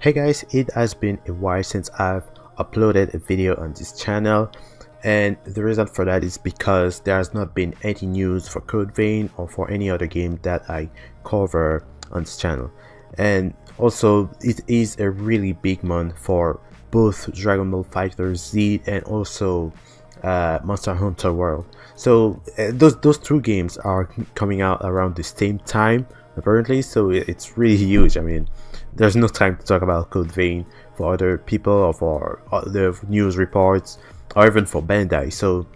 Hey guys, it has been a while since I've uploaded a video on this channel, and the reason for that is because there has not been any news for Code Vein or for any other game that I cover on this channel. And also it is a really big month for both Dragon Ball FighterZ and also Monster Hunter World. So those two games are coming out around the same time apparently, so it's really huge. I mean, there's no time to talk about Code Vein for other people or for other news reports or even for Bandai. So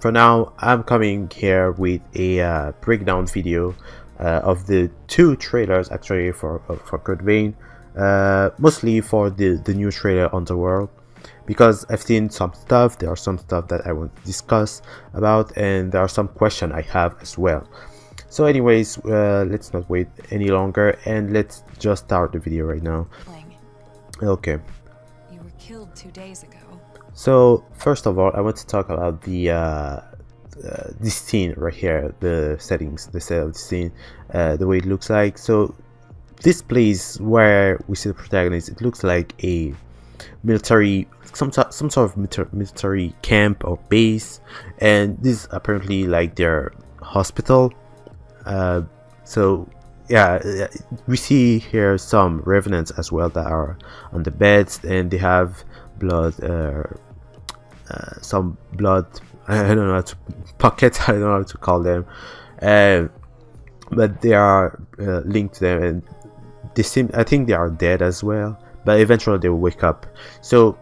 for now, I'm coming here with a breakdown video of the two trailers actually for Code Vein, mostly for the new trailer Underworld, because I've seen some stuff. There are some stuff that I want to discuss about, and there are some questions I have as well. So anyways, let's not wait any longer and let's just start the video right now. Okay. You were killed 2 days ago. So first of all, I want to talk about the this scene right here, the settings, the set of the scene, the way it looks like. So this place where we see the protagonist, it looks like a military, some sort of military camp or base, and this is apparently like their hospital. So yeah, we see here some revenants as well that are on the beds, and they have blood, some blood, I don't know how to pockets, I don't know how to call them, but they are linked to them, and they seem, I think they are dead as well, but eventually they will wake up. So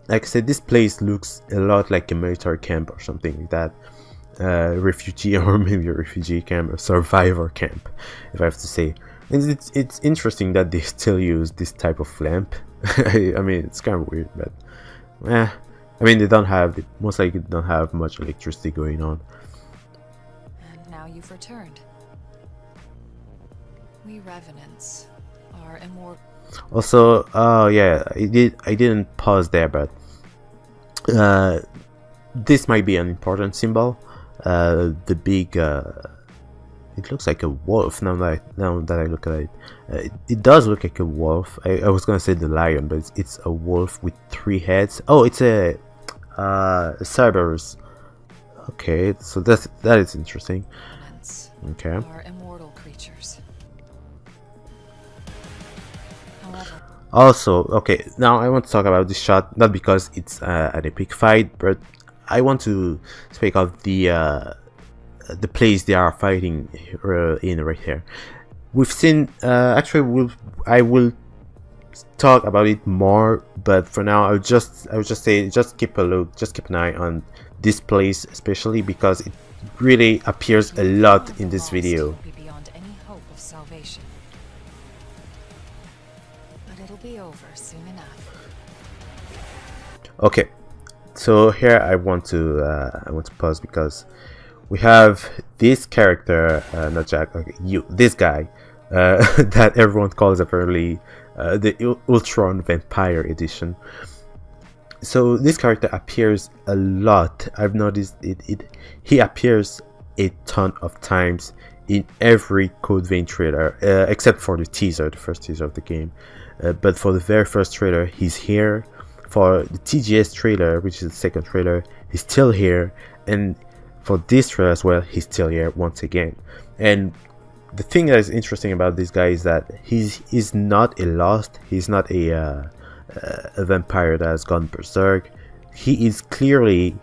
like I said, this place looks a lot like a military camp or something like that. Refugee, or maybe a refugee camp, a survivor camp, if I have to say. And it's interesting that they still use this type of lamp. I mean, it's kind of weird, but I mean, they don't have, most likely don't have much electricity going on. And now you've returned. We revenants are immortal. Also, oh yeah, I didn't pause there, but this might be an important symbol. The big, it looks like a wolf now that I look at it. It does look like a wolf. I was gonna say the lion, but it's a wolf with 3 heads. Oh, it's a Cerberus. Okay, so that is interesting. Okay. Are immortal creatures. However, also, okay, now I want to talk about this shot, not because it's an epic fight, but I want to speak of the place they are fighting in right here. We've seen, actually, I will talk about it more, but for now, I would just say, just keep a look, just keep an eye on this place, especially because it really appears a lot in this video. be beyond any hope of salvation. But it'll be over soon enough. Okay. So here I want to pause because we have this character, not Jack, okay, this guy, that everyone calls apparently the Ultron Vampire Edition. So this character appears a lot. I've noticed it. He appears a ton of times in every Code Vein trailer, except for the teaser, the first teaser of the game. But for the very first trailer, he's here. For the TGS trailer, which is the second trailer, he's still here, and for this trailer as well, he's still here once again. And the thing that is interesting about this guy is that he's not a lost, he's not a vampire that has gone berserk. He is clearly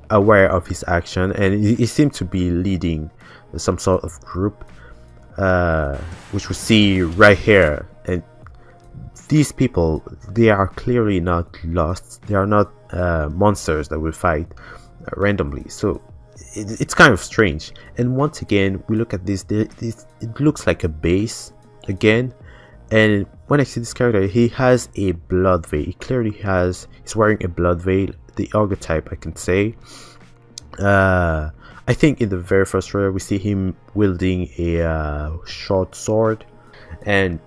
aware of his action, and he seems to be leading some sort of group, which we see right here. And these people, they are clearly not lost. They are not monsters that will fight randomly. So it's kind of strange. And once again, we look at this. It looks like a base again. And when I see this character, he has a blood veil. He clearly he's wearing a blood veil. The archetype, I can say. I think in the very first trailer, we see him wielding a short sword, and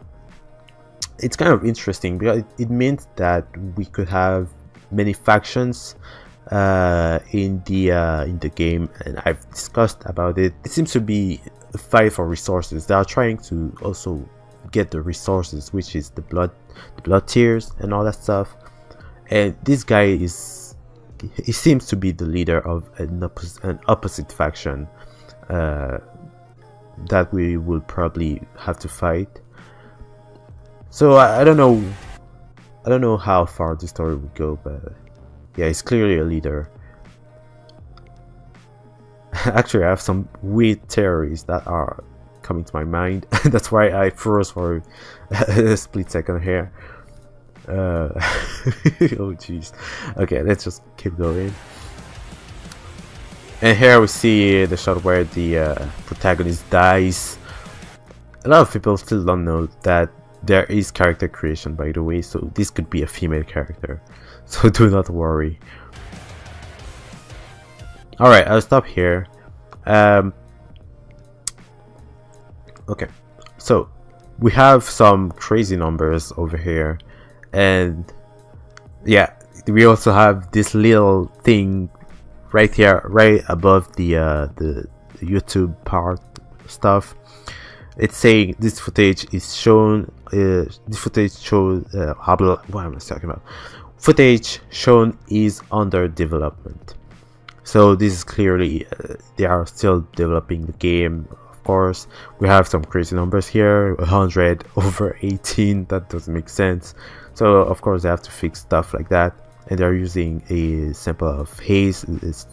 it's kind of interesting because it means that we could have many factions in the game, and I've discussed about it. It seems to be a fight for resources. They are trying to also get the resources, which is the blood tears and all that stuff. And this guy he seems to be the leader of an opposite faction that we will probably have to fight. So I don't know how far the story would go, but yeah, he's clearly a leader. Actually, I have some weird theories that are coming to my mind. That's why I froze for a split second here. Oh jeez. Okay, let's just keep going. And here we see the shot where the protagonist dies. A lot of people still don't know that there is character creation, by the way, so this could be a female character, so do not worry. Alright, I'll stop here. Okay, so we have some crazy numbers over here, and yeah, we also have this little thing right here, right above the YouTube part stuff. It's saying this footage is shown. This footage shows. What am I talking about? Footage shown is under development. So this is clearly they are still developing the game. Of course, we have some crazy numbers here. 100 over 18. That doesn't make sense. So of course they have to fix stuff like that, and they're using a sample of haze. It's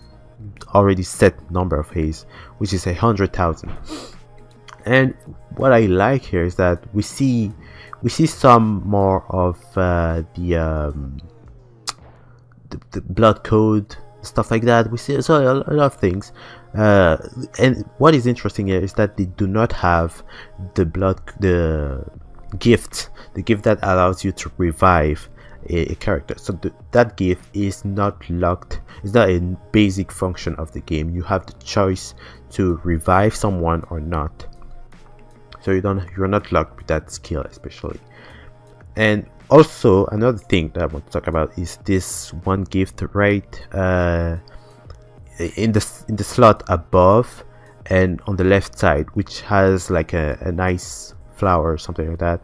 already set number of haze, which is 100,000. And what I like here is that we see some more of the blood code, stuff like that. We see a lot of things, and what is interesting here is that they do not have the gift that allows you to revive a character. So that gift is not locked. It's not a basic function of the game. You have the choice to revive someone or not. So you're not locked with that skill, especially. And also another thing that I want to talk about is this one gift right in the slot above and on the left side, which has like a nice flower or something like that.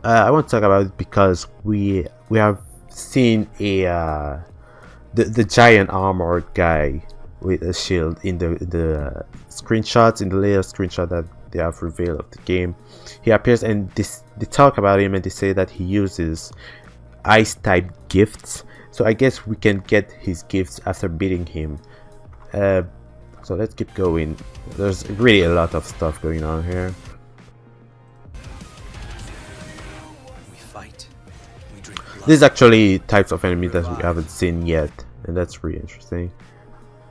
I want to talk about it because we have seen the giant armored guy with a shield in the screenshots, in the latest screenshot that they have revealed of the game. He appears, and they talk about him, and they say that he uses ice type gifts. So I guess we can get his gifts after beating him. So let's keep going. There's really a lot of stuff going on here. We fight. We drink blood. These actually types of enemies that we haven't seen yet, and that's really interesting.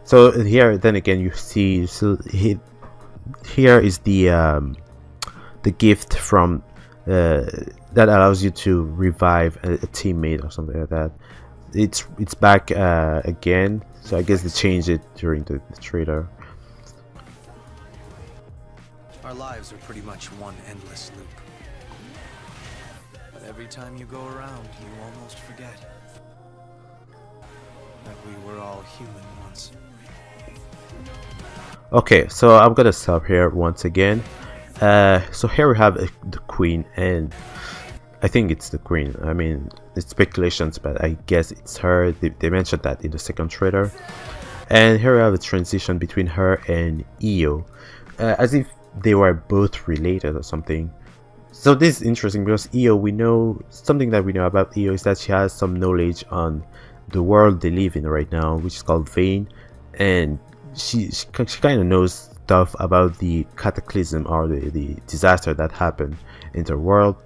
So here, then again, you see, here is the gift from that allows you to revive a teammate or something like that. It's back again, so I guess they changed it during the trailer. Our lives are pretty much one endless loop. But every time you go around, you almost forget that we were all human once. Okay, so I'm gonna stop here once again. So here we have the queen, and I think it's the queen. I mean, it's speculations, but I guess it's her. They mentioned that in the second trailer. And here we have a transition between her and Io, as if they were both related or something. So this is interesting because Io, we know something that we know about Io is that she has some knowledge on the world they live in right now, which is called Vane, and she kind of knows stuff about the cataclysm or the disaster that happened in the world,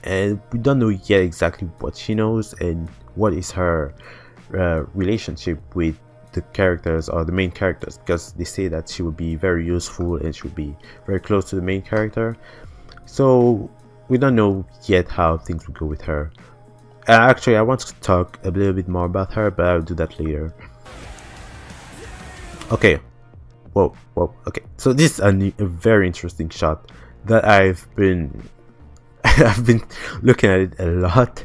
and we don't know yet exactly what she knows and what is her relationship with the characters or the main characters, because they say that she would be very useful and she would be very close to the main character. So we don't know yet how things will go with her. Actually, I want to talk a little bit more about her, but I'll do that later. Okay, whoa, okay, so this is a very interesting shot that I've been looking at it a lot,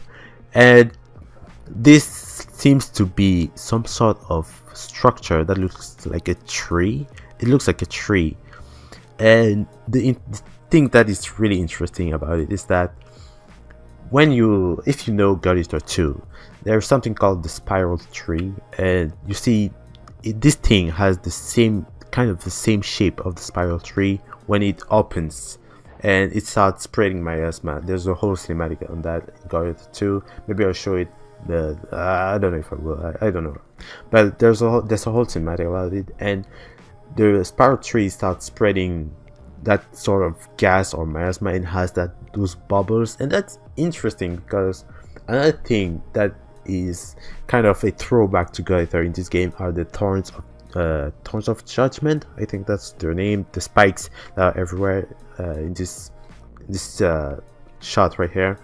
and this seems to be some sort of structure that looks like a tree. It looks like a tree, And the thing that is really interesting about it is that if you know God Eater 2, there's something called the spiral tree, and you see this thing has the same shape of the spiral tree when it opens and it starts spreading miasma. There's a whole cinematic on that in God Eater 2. Maybe I'll show it. I don't know if I will. I don't know, but there's a whole cinematic about it, and the spiral tree starts spreading that sort of gas or miasma and has those bubbles, and that's interesting because another thing that is kind of a throwback to God Eater in this game are the thorns of judgment. I think that's their name. The spikes that are everywhere in this shot right here.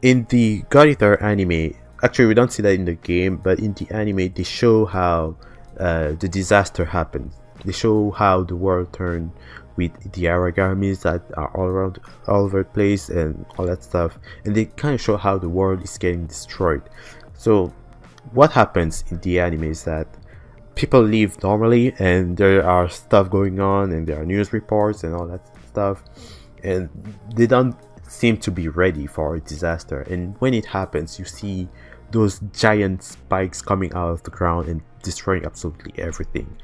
In the God Eater anime, actually we don't see that in the game, but in the anime they show how the disaster happened. They show how the world turned with the Aragamis that are all over the place and all that stuff, and they kind of show how the world is getting destroyed. So what happens in the anime is that people live normally and there are stuff going on and there are news reports and all that stuff, and they don't seem to be ready for a disaster. And when it happens, you see those giant spikes coming out of the ground and destroying absolutely everything.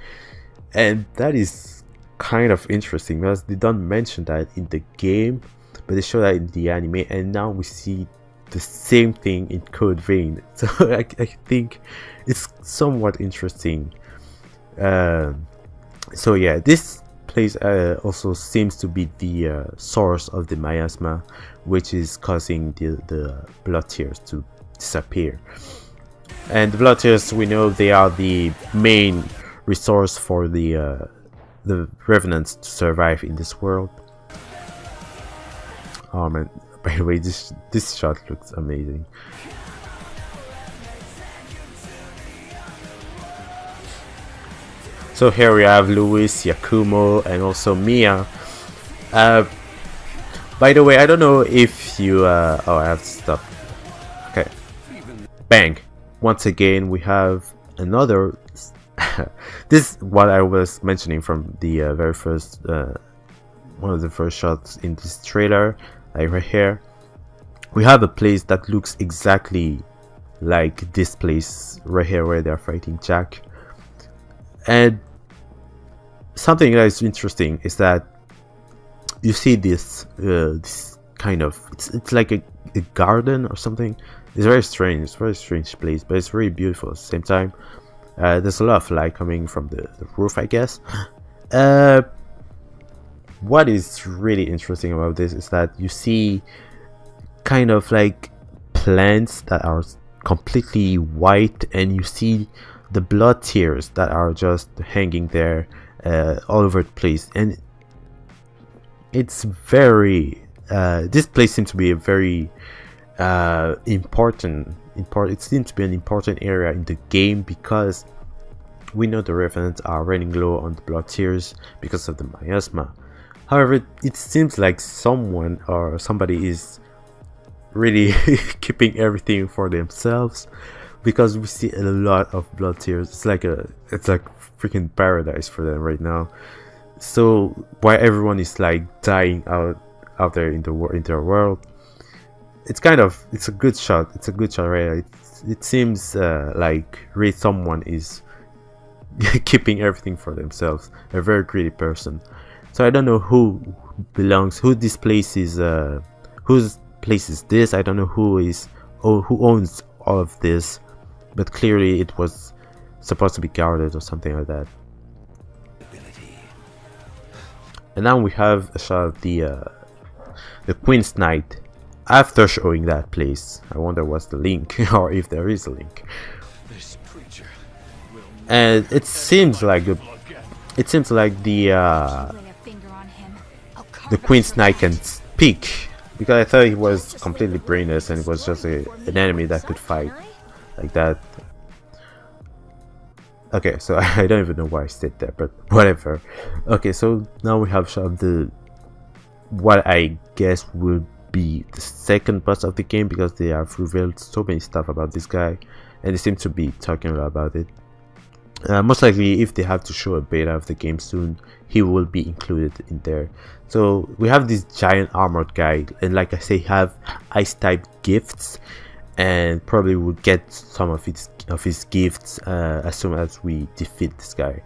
And that is kind of interesting because they don't mention that in the game, but they show that in the anime, and now we see the same thing in Code Vein. So I think it's somewhat interesting. So yeah, this place also seems to be the source of the miasma, which is causing the blood tears to disappear. And the blood tears, we know they are the main resource for the revenants to survive in this world. Oh man, by the way, this shot looks amazing. So here we have Luis, Yakumo, and also Mia. By the way, I don't know if you oh, I have to stop. Okay, bang. Once again we have another this is what I was mentioning from the very first one of the first shots in this trailer. Like right here we have a place that looks exactly like this place right here where they're fighting Jack. And something that is interesting is that you see this this kind of it's like a garden or something. It's very strange. It's a very strange place, but it's very beautiful at the same time. There's a lot of light coming from the roof, I guess. What is really interesting about this is that you see kind of like plants that are completely white, and you see the blood tears that are just hanging there all over the place. And it's very this place seems to be a very important. It seems to be an important area in the game because we know the revenants are running low on the blood tears because of the miasma. However, it seems like someone or somebody is really keeping everything for themselves, because we see a lot of blood tears. It's like freaking paradise for them right now. So while everyone is like dying out there in their world, it's a good shot. It's a good shot, right? It seems like really someone is keeping everything for themselves. A very greedy person. So I don't know who this place is. Whose place is this? I don't know who owns all of this, but clearly it was supposed to be guarded or something like that. And now we have a shot of the Queen's Knight. After showing that place, I wonder what's the link, or if there is a link. And it seems like the Queen's Knight can speak, because I thought he was completely brainless and it was just an enemy that could fight like that. Okay, so I don't even know why I said that, but whatever. Okay, so now we have shot of what I guess would be the second boss of the game, because they have revealed so many stuff about this guy and they seem to be talking a lot about it. Most likely, if they have to show a beta of the game soon, he will be included in there. So we have this giant armored guy, and like I say, have ice type gifts, and probably will get some of his gifts as soon as we defeat this guy.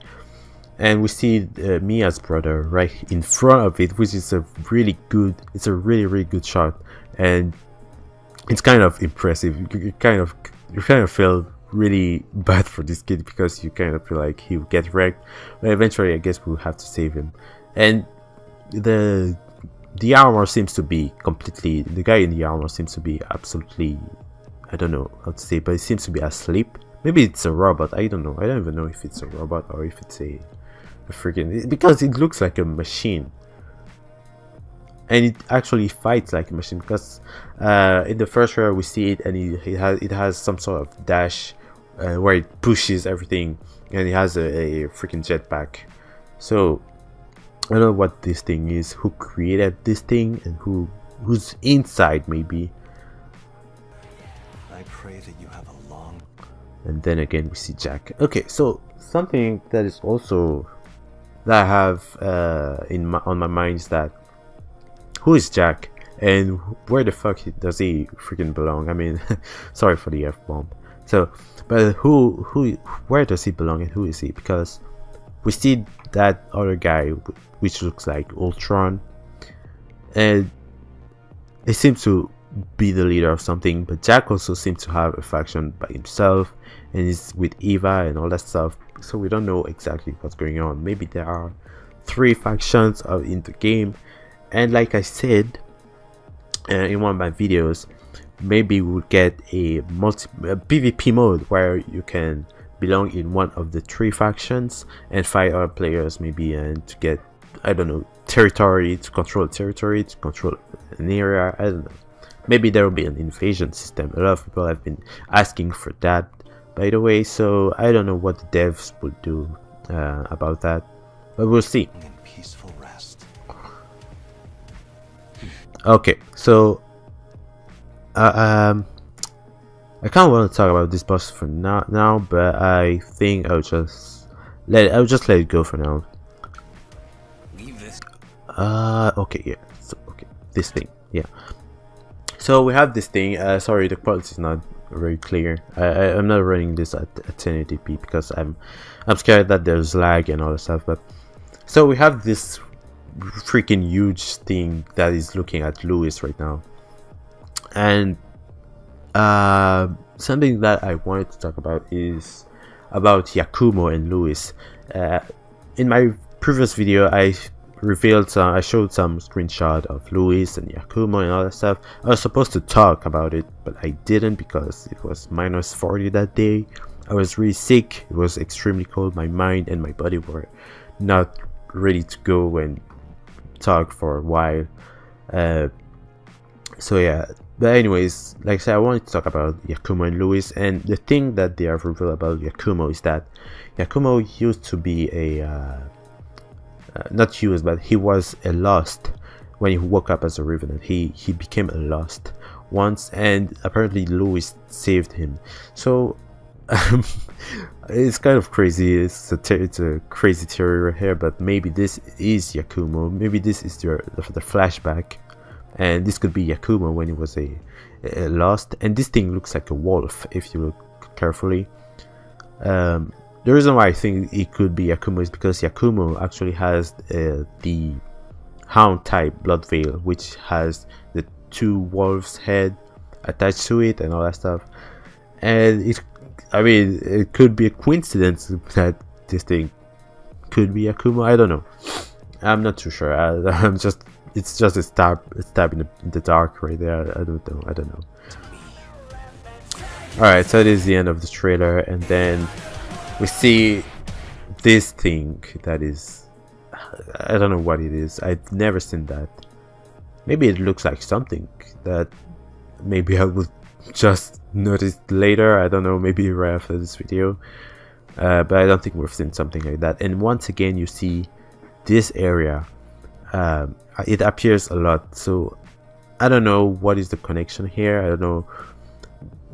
And we see Mia's brother right in front of it, which is a really good shot, and it's kind of impressive. You kind of feel really bad for this kid, because you kind of feel like he'll get wrecked, but eventually I guess we'll have to save him. And the armor seems to be completely, the guy in the armor seems to be absolutely, I don't know how to say, but it seems to be asleep. Maybe it's a robot, I don't know. I don't even know if it's a robot or if it's a freaking, because it looks like a machine, and it actually fights like a machine, because in the first trailer we see it, and it has some sort of dash where it pushes everything, and it has a freaking jetpack. So I don't know what this thing is, who created this thing, and who's inside maybe. I pray that you have a long. And then again we see Jack. Okay, so something that is also that I have on my mind is that who is Jack, and where the fuck does he freaking belong? I mean, sorry for the F-bomb. So, but where does he belong, and who is he? Because we see that other guy, which looks like Ultron, and he seems to be the leader of something, but Jack also seems to have a faction by himself, and he's with Eva and all that stuff. So we don't know exactly what's going on. Maybe there are 3 factions in the game, and like I said in one of my videos, maybe we'll get a PvP mode where you can belong in one of the 3 factions and fight other players, maybe, and to get, I don't know, territory, to control territory, to control an area. I don't know. Maybe there will be an invasion system. A lot of people have been asking for that, by the way, so I don't know what the devs will do about that, but we'll see. In peaceful rest. Okay, so I kind of want to talk about this boss for now, but I think I'll just let it go for now. Leave this. Okay, yeah. So okay, this thing, yeah. So we have this thing. Sorry, the quality is not very clear. I'm not running this at 1080p because I'm scared that there's lag and all that stuff. But so we have this freaking huge thing that is looking at Lewis right now, and something that I wanted to talk about is about Yakumo and Lewis. In my previous video, I showed some screenshot of Lewis and Yakumo and all that stuff. I was supposed to talk about it, but I didn't because it was -40 that day. I was really sick. It was extremely cold. My mind and my body were not ready to go and talk for a while. So yeah, but anyways, like I said, I wanted to talk about Yakumo and Lewis, and the thing that they have revealed about Yakumo is that Yakumo used to be a not used, but he was a lost when he woke up as a revenant. He became a lost once, and apparently Lewis saved him. So it's kind of crazy. It's a crazy theory right here, but maybe this is Yakumo. Maybe this is the flashback, and this could be Yakumo when he was a lost. And this thing looks like a wolf if you look carefully. The reason why I think it could be Yakumo is because Yakumo actually has the hound type blood veil, which has the 2 wolves' head attached to it and all that stuff. And it could be a coincidence that this thing could be Yakumo. I don't know. I'm not too sure. It's just a stab in the dark right there. I don't know. Alright, so this is the end of the trailer, and then we see this thing that is, I don't know what it is. I've never seen that. Maybe it looks like something that maybe I will just notice later. I don't know, maybe right after this video. But I don't think we've seen something like that. And once again, you see this area. It appears a lot. So I don't know what is the connection here. I don't know.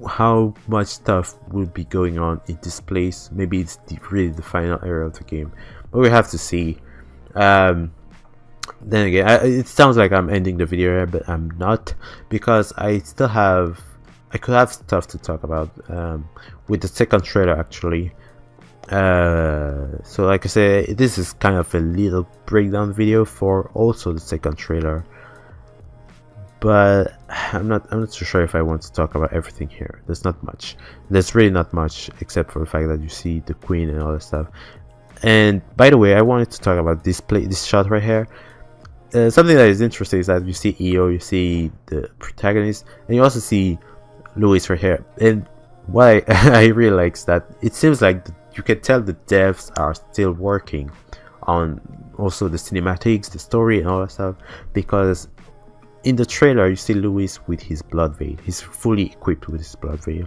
how much stuff will be going on in this place. Maybe it's really the final area of the game, but we have to see. Then again, it sounds like I'm ending the video here, but I'm not, because I could have stuff to talk about with the second trailer actually. So like I said, this is kind of a little breakdown video for also the second trailer, but I'm not too sure if I want to talk about everything here. There's really not much, except for the fact that you see the queen and all that stuff. And by the way, I wanted to talk about this shot right here. Something that is interesting is that you see EO, you see the protagonist, and you also see Louis right here. And what I really like is that it seems like you can tell the devs are still working on also the cinematics, the story, and all that stuff, because in the trailer you see Louis with his blood veil. He's fully equipped with his blood veil,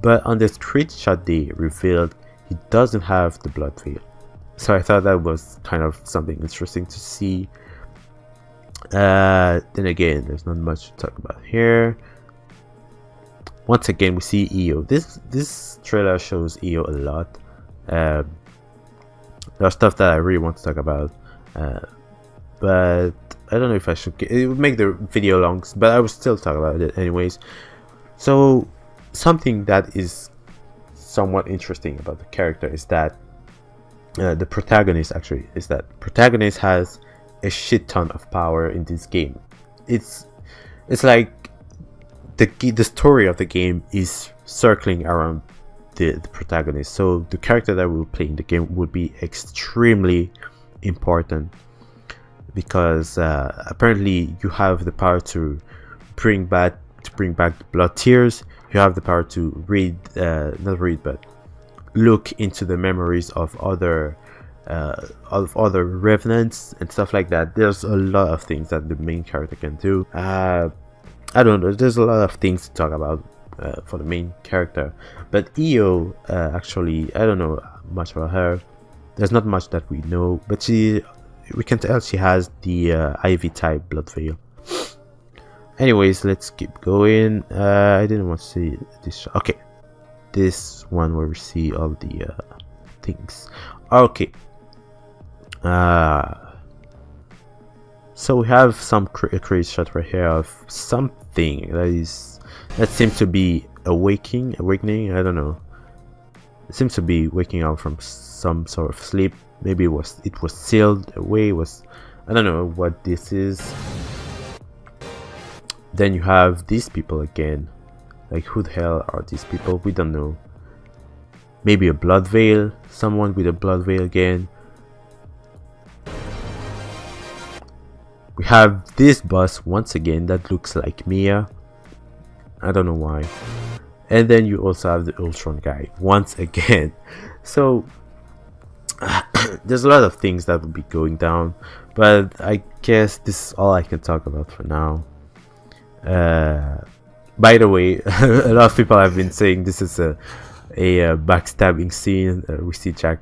but on the screenshot they revealed he doesn't have the blood veil. So I thought that was kind of something interesting to see. Then again, there's not much to talk about here. Once again, we see EO. This trailer shows EO a lot. There's stuff that I really want to talk about, but I don't know if I should. It would make the video long, but I will still talk about it anyways. So something that is somewhat interesting about the character is that the protagonist has a shit ton of power in this game. It's like the story of the game is circling around the protagonist. So the character that will play in the game would be extremely important, because apparently you have the power to bring back the blood tears. You have the power to look into the memories of other revenants and stuff like that. There's a lot of things that the main character can do. I don't know, there's a lot of things to talk about for the main character, but EO, actually I don't know much about her. There's not much that we know, but we can tell she has the IV type blood veil. Anyways, let's keep going. I didn't want to see this shot. Okay, this one where we see all the things. Okay, so we have some crazy shot right here of something that seems to be awakening. I don't know. It seems to be waking up from some sort of sleep. Maybe it was sealed away. I don't know what this is. Then you have these people again. Like, who the hell are these people? We don't know. Maybe a blood veil. Someone with a blood veil again. We have this boss once again that looks like Mia. I don't know why. And then you also have the Ultron guy once again. So there's a lot of things that will be going down, but I guess this is all I can talk about for now. By the way, a lot of people have been saying this is a backstabbing scene. We see Jack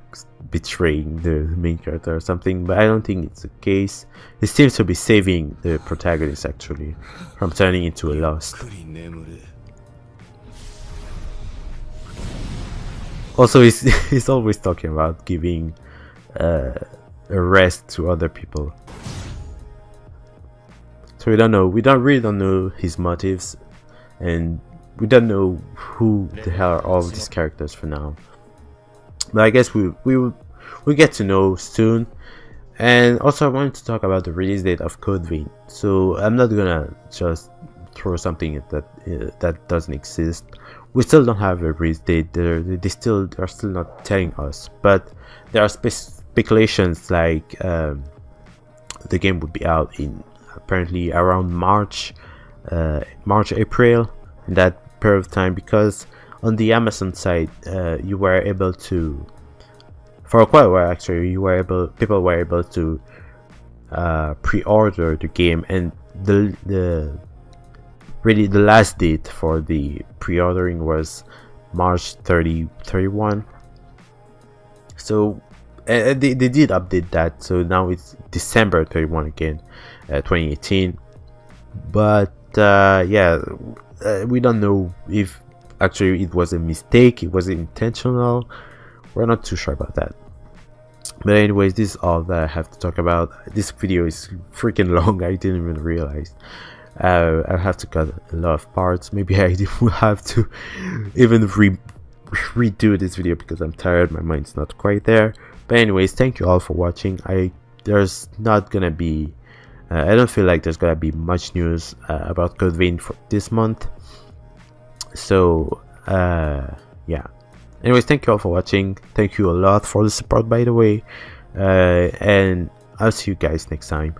betraying the main character or something, but I don't think it's the case. He seems to be saving the protagonist actually from turning into a Lost. Also, he's always talking about giving a rest to other people. So we really don't know his motives, and we don't know who the hell are all of these characters for now. But I guess we get to know soon. And also I wanted to talk about the release date of Code Vein. So I'm not gonna just throw something that doesn't exist. We still don't have a release date. They're still not telling us, but there are speculations like the game would be out in apparently around March, April, in that period of time, because on the Amazon side you were able to, for quite a while actually, people were able to pre-order the game, and the last date for the pre-ordering was March 31. So they did update that, so now it's December 31 again, 2018. But yeah, we don't know if actually it was a mistake, it was intentional. We're not too sure about that. But anyways, this is all that I have to talk about. This video is freaking long. I didn't even realize. I have to cut a lot of parts. Maybe I will have to even redo this video because I'm tired. My mind's not quite there. But anyways, thank you all for watching. There's not gonna be I don't feel like there's gonna be much news about Code Vein for this month. So yeah. Anyways, thank you all for watching. Thank you a lot for the support, by the way, and I'll see you guys next time.